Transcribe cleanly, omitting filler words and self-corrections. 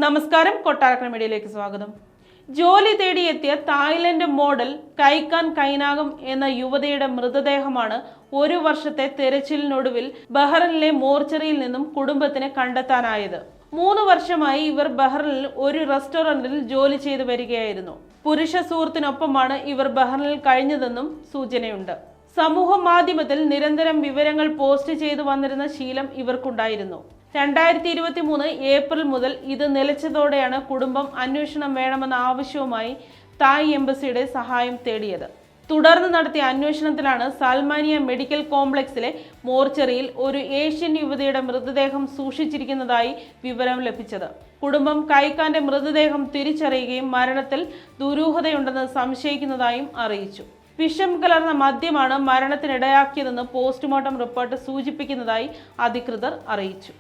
നമസ്കാരം, കൊട്ടാരക്കര മീഡിയയിലേക്ക് സ്വാഗതം. ജോലി തേടിയെത്തിയ തായ്ലൻഡ് മോഡൽ കൈക്കാൻ കൈനാകം എന്ന യുവതിയുടെ മൃതദേഹമാണ് ഒരു വർഷത്തെ തെരച്ചിലിനൊടുവിൽ ബഹ്റൈനിലെ മോർച്ചറിയിൽ നിന്നും കുടുംബത്തിന് കണ്ടെത്താനായത്. 3 വർഷമായി ഇവർ ബഹ്റൈനിൽ ഒരു റെസ്റ്റോറന്റിൽ ജോലി ചെയ്തു വരികയായിരുന്നു. പുരുഷ സുഹൃത്തിനൊപ്പമാണ് ഇവർ ബഹ്റൈനിൽ കഴിഞ്ഞതെന്നും സൂചനയുണ്ട്. സമൂഹ മാധ്യമത്തിൽ നിരന്തരം വിവരങ്ങൾ പോസ്റ്റ് ചെയ്തു വന്നിരുന്ന ശീലം ഇവർക്കുണ്ടായിരുന്നു. 2023 ഏപ്രിൽ മുതൽ ഇത് നിലച്ചതോടെയാണ് കുടുംബം അന്വേഷണം വേണമെന്ന ആവശ്യവുമായി തായ് എംബസിയുടെ സഹായം തേടിയത്. തുടർന്ന് നടത്തിയ അന്വേഷണത്തിലാണ് സാൽമാനിയ മെഡിക്കൽ കോംപ്ലക്സിലെ മോർച്ചറിയിൽ ഒരു ഏഷ്യൻ യുവതിയുടെ മൃതദേഹം സൂക്ഷിച്ചിരിക്കുന്നതായി വിവരം ലഭിച്ചത്. കുടുംബം കൈക്കാന്റെ മൃതദേഹം തിരിച്ചറിയുകയും മരണത്തിൽ ദുരൂഹതയുണ്ടെന്ന് സംശയിക്കുന്നതായും അറിയിച്ചു. വിഷം കലർന്ന മദ്യമാണ് മരണത്തിനിടയാക്കിയതെന്ന് പോസ്റ്റ്മോർട്ടം റിപ്പോർട്ട് സൂചിപ്പിക്കുന്നതായി അധികൃതർ അറിയിച്ചു.